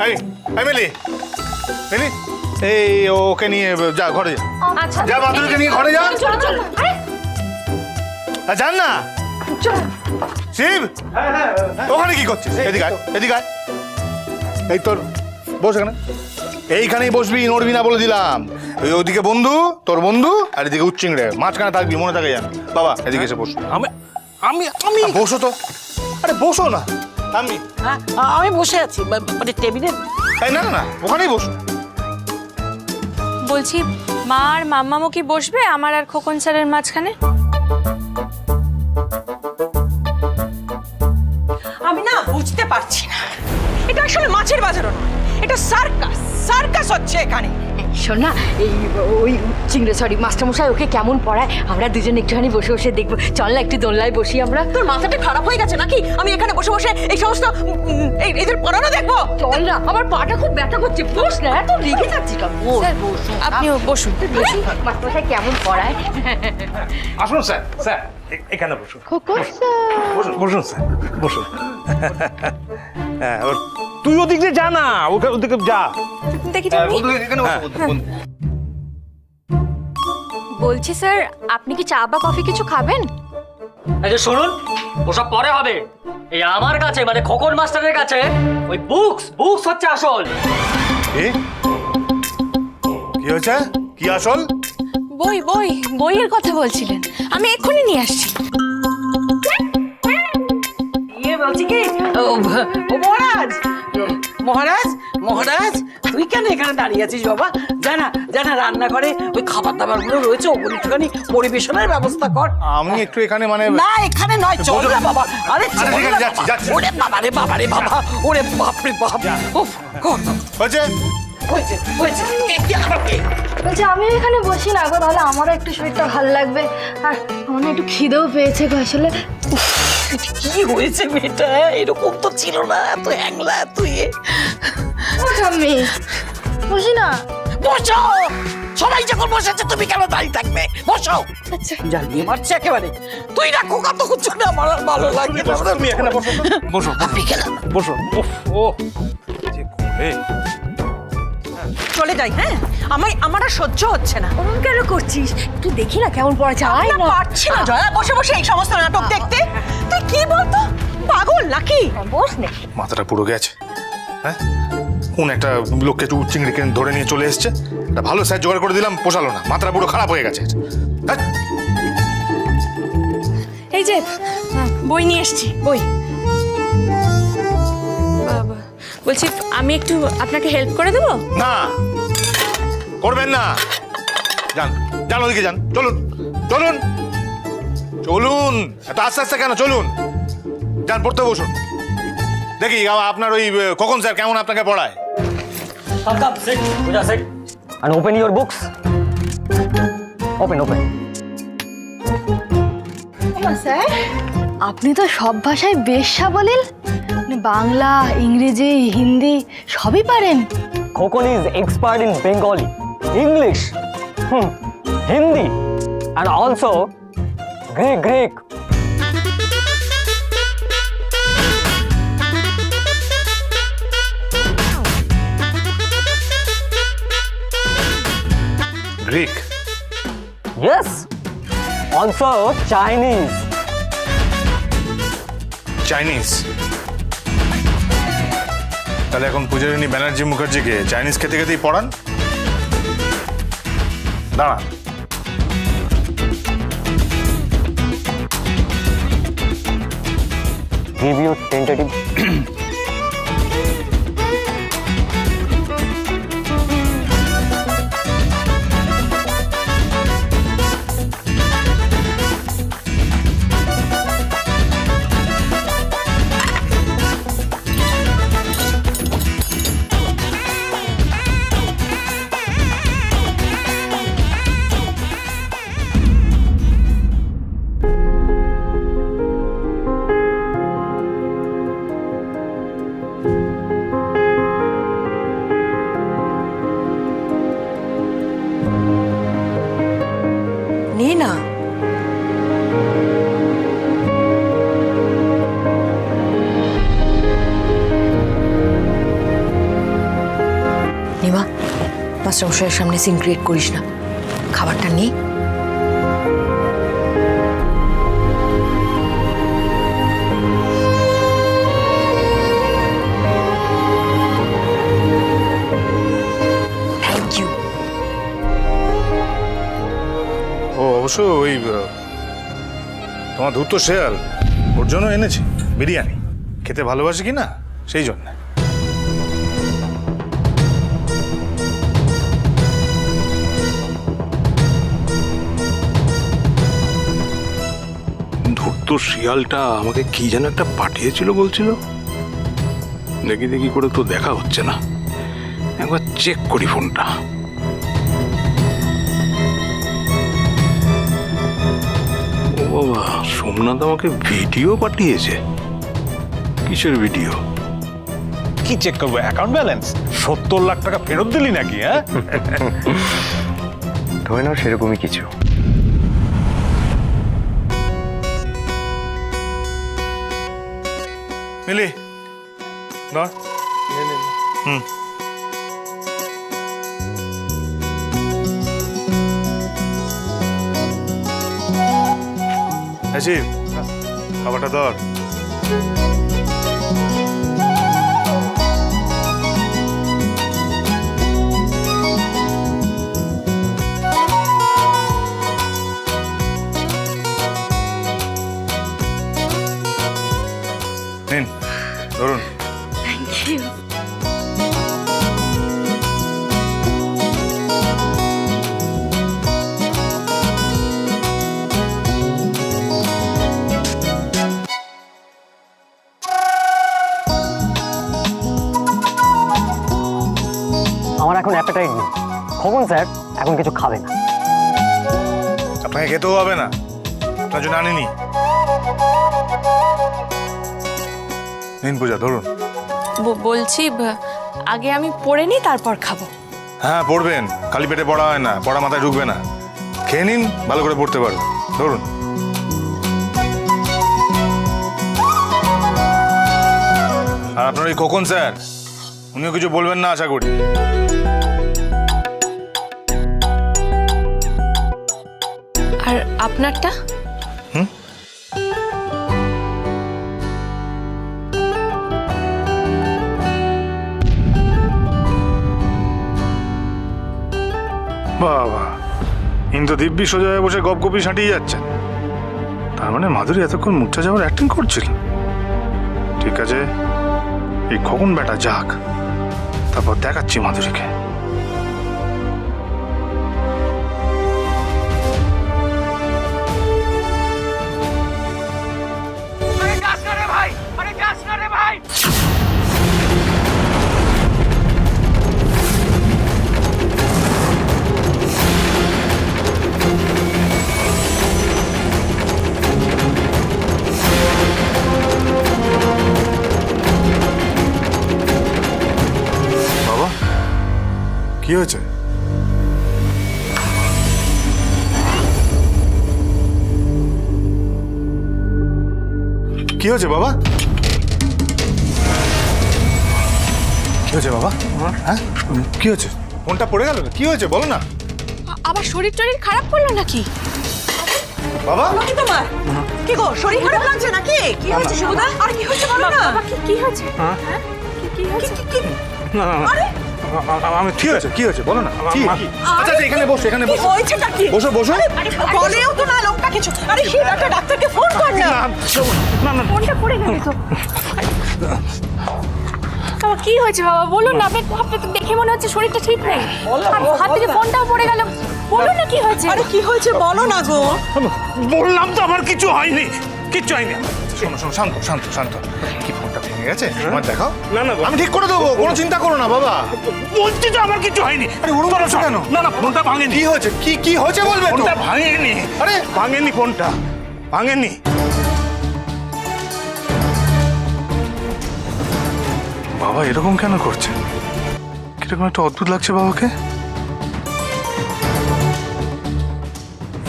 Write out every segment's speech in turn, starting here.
এই মিলি মিলি এই ওকে নিয়ে যা ঘরে যা। আচ্ছা যা বাদুড়কে নিয়ে ঘরে যা। চলো চলো যান না শিব, ওখানে কি করছিস? এদিকে আয়, এদিকে আয়। এই তোর বস এখানে, এইখানেই বসবি, নড়বি না বলে দিলাম। ওইদিকে বন্ধু, তোর বন্ধু, আর এদিকে উচ্চিংড়ে, মাঝখানে থাকবি, মনে থাকে জান। বাবা এদিকে এসে বস। আমি আমি আমি বসো তো, আরে বসো না। আমি আমি বসে আছি মানে টেবিলে। না না না, ওখানেই বসো। বলছি মা আর মাম্মামও কি বসবে আমার আর খোকন স্যারের মাঝখানে? আমি না বুঝতে পারছি না, এটা আসলে মাছের বাজারও না, এটা সার্কাস। সার্কাস হচ্ছে এখানে। শোন না, এই ওই চিংড়ে সরি মাস্টারমশাই ওকে কেমন পড়ায় আমরা দুজন একটুখানি বসে বসে দেখবো। চল না একটু দোলনায় বসি আমরা। তোর মাথাটা খারাপ হয়ে গেছে নাকি? আমি এখানে বসে বসে এই সমস্ত এদের পড়ানো দেখবো? চল না, আমার পাটা খুব ব্যথা করছে। বস না, এত রেগে যাচ্ছি কেন? স্যার আপনিও বসুন। মাস্টারমশাই কেমন পড়ায়? আসুন স্যার, স্যার এখানে বসুন। বসুন বসুন স্যার, বসুন। হ্যাঁ, তুই ওদিকে যা না, ওদিকে যা। দেখি বন্ধু এখানে বসো, বন্ধু। বলছি স্যার আপনি কি চা বা কফি কিছু খাবেন? এই যে শুনুন, ওসব পরে হবে। এই আমার কাছে মানে খোকন মাস্টারের কাছে ওই বুকস হচ্ছে আসল। কি হয়েছে? কি আসল? বইয়ের কথা বলছিলেন, আমি এক্ষুনি নিয়ে আসছি। বলছি কি ও মহারাজ, মহারাজ, মহারাজ তুই কেন এখানে দাঁড়িয়ে আছিস বাবা? জানা জানা রান্না করে ওই খাবার দাবার গুলো রয়েছে, ওগুলো একটুখানি পরিবেশনের ব্যবস্থা কর। আমি একটু এখানে মানে না এখানে নয়, চল না বাবা। আরে চল ঠিক আছে, না যাচ্ছি, বাবা। যাচ্ছি। ওরে বাবা রে বাবা রে বাবা, ওরে বাপ রে বাপ। উফ, কর। হয়েছে? হয়েছে হয়েছে। কি আবার কি? বলছি আমি এখানে বসি না গো, তাহলে আমারও একটু শরীরটা ভালো লাগবে। আর আমার না একটু খিদেও পেয়েছে গো আসলে। কি হয়েছে মেয়েটা? এরকম তো ছিল না, এত হ্যাংলা তুই। আমি বসি না। বসো, সবাই যখন বসেছে তুমি কেন দাঁড়িয়ে থাকবে? বসো। জ্বালিয়ে মারছে একেবারে। তুই না খোকা তো কুচ্ছ না, আমার আর ভালো লাগে না। তুমি এখানে বসো তো। বসো আপনি গেলাম, বসো। উফ, ও যে করে। চলে যাই। হ্যাঁ আমার আর সহ্য হচ্ছে না। ওরকম কেন করছিস? একটু দেখি না কেমন পড়াচ্ছে। আয় না না। পারছি না জয়া, বসে বসে এই সমস্ত নাটক দেখতে। তুই কি বলতো, পাগল নাকি? বস না। মাথাটা পুরো গেছে। হ্যাঁ, কোন একটা লোককে চিংড়িকে ধরে নিয়ে চলে এসছে, একটা ভালো স্যার জোগাড় করে দিলাম, পোষালো না, মাথাটা পুরো খারাপ হয়ে গেছে। ধ্যাৎ। এই যে বই নিয়ে এসছি, বই। বাবা, বলছি আমি একটু আপনাকে হেল্প করে দেবো? না, করবেন না। যান যান, ওদিকে যান। চলুন চলুন চলুন, এত আস্তে আস্তে কেন? চলুন, যান পড়তে বসুন। দেখি আপনার ওই খোকন স্যার কেমন আপনাকে পড়ায়। Come, sit, Pooja, sit. And open your books. Open. Sir আপনি তো সব ভাষায় বেশ সাবলীল, বাংলা, ইংরেজি, হিন্দি সবই পারেন। Khokon is expert in Bengali, English, Hindi, and also Greek. Greek? Yes. Also Chinese. Chinese? তাহলে এখন পূজারিণী ব্যানার্জি মুখার্জিকে চাইনিজ খেতে খেতেই পড়ান? দাঁড়া, Give you tentative. নিমা, মাস্টারমশাইয়ের সামনে সিন ক্রিয়েট করিস না, খাবারটা নিয়ে। Thank you. ও অবশ্য ওই তোমার ধূর্ত শেয়াল, ওর জন্য এনেছি বিরিয়ানি। খেতে ভালোবাসে কি না সেই জন্য। ধূর্ত শিয়ালটা আমাকে কি যেন একটা পাঠিয়েছিল বলছিল। দেখি দেখি করে তো দেখা হচ্ছে না, একবার চেক করি ফোনটা। ও বাবা, সোমনাথ আমাকে ভিডিও পাঠিয়েছে। কিসের ভিডিও? কি চেক করবো? অ্যাকাউন্ট ব্যালেন্স 70 লাখ টাকা ফেরত দিলি নাকি? হ্যাঁ, ধরে নাও সেরকমই কিছু। মিলি ধর। হুম, আছি খাবারটা ধর। নিন ধরুন। Thank you. আমার এখন অ্যাপেটাইট নেই। খোকন স্যার এখন কিছু খাবে না। আপনাকে খেতেও হবে না, আপনার জন্য আনিনি। নিন পূজা ধরুন। বলছি আগে আমি পড়ে নিই তারপর খাবো। হ্যাঁ পড়বেন, খালি পেটে পড়া হয় না, পড়া মাথায় ঢুকবে না। খেয়ে নিন, ভালো করে পড়তে পারো। ধরুন। আর আপনার ওই খোকন স্যার, উনিও কিছু বলবেন না আশা করি। আর আপনারটা? হুম, বাবা, ইন্দ্র দিব্যি সোজা হয়ে বসে গপগপি সাঁটিয়ে যাচ্ছেন। তার মানে মাধুরী এতক্ষণ মুচ্ছা যাওয়ার অ্যাক্টিং করছিল। ঠিক আছে, এই খোকন বেটা যাক, তারপর দেখাচ্ছি মাধুরীকে। বাবা কি হয়েছে? কি হয়েছে বাবা? কি হয়েছে বাবা? হ্যাঁ কি হয়েছে? ফোনটা পড়ে গেল? কি হয়েছে বলো না। আবার শরীর টরীর খারাপ করলো নাকি? বাবা কি তোমার? কি গো, শরীর খারাপ লাগছে নাকি? কি হয়েছে শুভদা? আর কি হয়েছে বলো না। কি হয়েছে? হ্যাঁ কি হয়েছে? আমি ঠিক আছে, কি হয়েছে বলো না। কি? আচ্ছা আচ্ছা, এখানে বসো, এখানে বসো। হয়েছেটা কি? বসো বসো। বলেও তো না লোকটা কিছু। আরে সে একটা ডাক্তারকে ফোন কর না। না না, ফোনটা পড়ে গেল তো। বাবা কি হয়েছে বাবা বলুন না। আপনি তো দেখে মনে হচ্ছে শরীরটা ঠিক নেই। হাত থেকে ফোনটাও পড়ে গেল। বলুন না কি হয়েছে। আরে কি হয়েছে বলো না গো। বললাম তো আমার কিছু হয়নি, কিচ্ছু হয়নি। শোনো শোনো, শান্ত শান্ত শান্ত। কি ফোনটা ভেঙে গেছে? আমার দেখাও। না না, আমি ঠিক করে দেবো, কোনো চিন্তা করো না বাবা। বলছি তো আমার কিছু হয়নি। আরে ওরকম বলছো কেন? না না, ফোনটা ভাঙেনি। কি হয়েছে? কি কি হয়েছে বলবে তো। ফোনটা ভাঙেনি। আরে ভাঙেনি, ফোনটা ভাঙেনি। বাবা এরকম কেন করছে? কিরকম একটা অদ্ভুত লাগছে বাবাকে।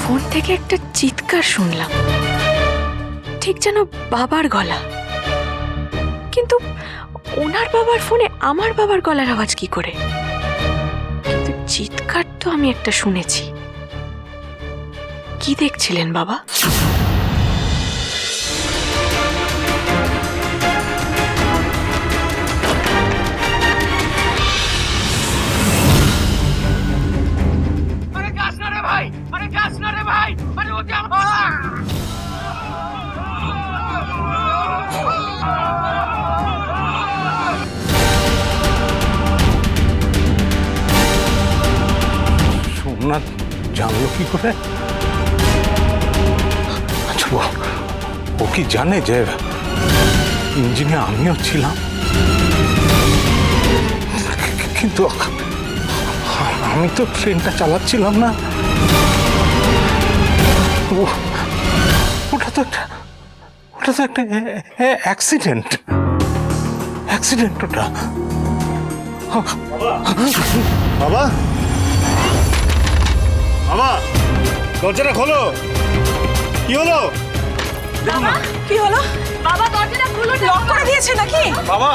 ফোন থেকে একটা চিৎকার শুনলাম, ঠিক যেন বাবার গলা। কিন্তু ওনার বাবার ফোনে আমার বাবার গলার আওয়াজ কি করে? চিৎকার তো আমি একটা শুনেছি। কি দেখছিলেন বাবা? সোমনাথ জানলো কি করে? আচ্ছা ও কি জানে যে ইঞ্জিনে আমিও ছিলাম? কিন্তু আমি তো ট্রেনটা চালাচ্ছিলাম না। ওটা তো একটা অ্যাক্সিডেন্ট ওটা। বাবা, বাবা, দরজাটা খোলো। কি হলো? কি হলো? বাবা দরজাটা খুলুন। লক করে দিয়েছে নাকি? বাবা,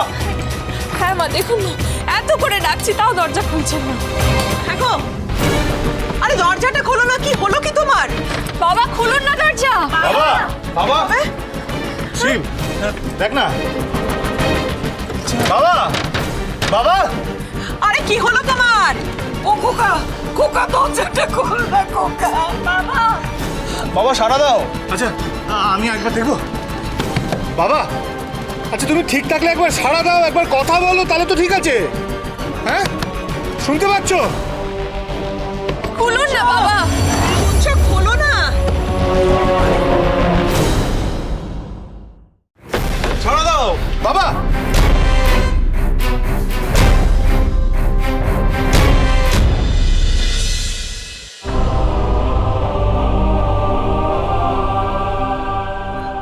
হ্যাঁ মা, দেখুন না, এত করে ডাকছি তাও দরজা খুলছেন না। হ্যাঁ গো, আরে দরজাটা খোলো না, কি হলো কি তোমার? বাবা খুলুন না দরজা। বাবা, বাবা, শিব, দেখ না। বাবা, বাবা, আরে কি হলো তোমার? ও খোকা, খোকা দরজাটা খোল না খোকা। বাবা, বাবা সাড়া দাও। আচ্ছা, আমি একবার দেখবো। বাবা, আচ্ছা তুমি ঠিক থাকলে একবার সাড়া দাও, একবার কথা বলো, তাহলে তো ঠিক আছে। হ্যাঁ, শুনতে পাচ্ছ? খুলুন না বাবা। দরজা খোলো না। সাড়া দাও বাবা।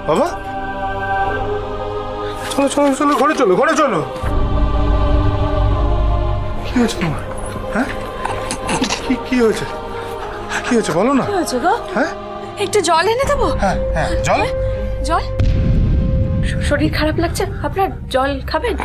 বাবা, চলো চলো চলো, ঘরে চলো, ঘরে চলো। কি হয়েছে তোমার? হ্যাঁ, কি হয়েছে? কি হয়েছে বলো না। কি হয়েছে গো? হ্যাঁ একটু জল এনে দেবো? হ্যাঁ হ্যাঁ, জল। জল? শরীর খারাপ লাগছে আপনার, জল খাবেন?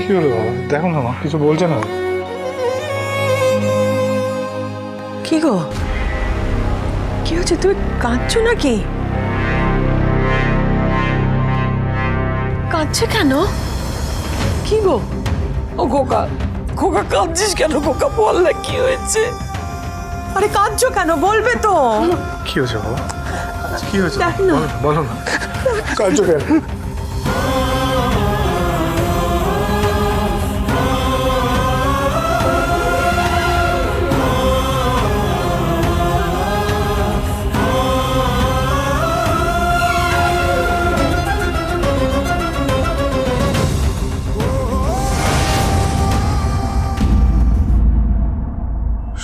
কি হলো বাবা? দেখো না, মা কিছু বলছে না। কি গো, কি হচ্ছে? তুমি কাঁদছো নাকি? কাঁদছে কেন? কি গো? ও খোকা, খোকা কাঁদছিস কেন খোকা? বল না কি হয়েছে? আরে কাঁদছো কেন? বলবে তো। কি হয়েছে বাবা? কি হয়েছে? দেখ না। বলো না, কাঁদছো কেন?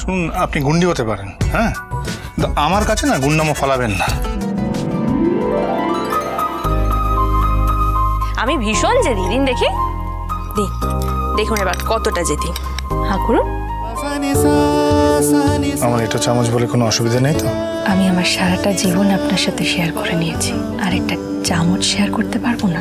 শুনুন, আপনি গুন্ডি হতে পারেন, হ্যাঁ, কিন্তু আমার কাছে না গুন্ডামো ফলাবেন না। আমি ভীষণ জেদি, দিন দেখি। দেখুন এবার কতটা জেদি। হ্যাঁ করুন। আমার এটা চামচ বলে কোনো অসুবিধা নেই তো? আমি আমার সারাটা জীবন আপনার সাথে শেয়ার করে নিয়েছি, আর একটা চামচ শেয়ার করতে পারবো না?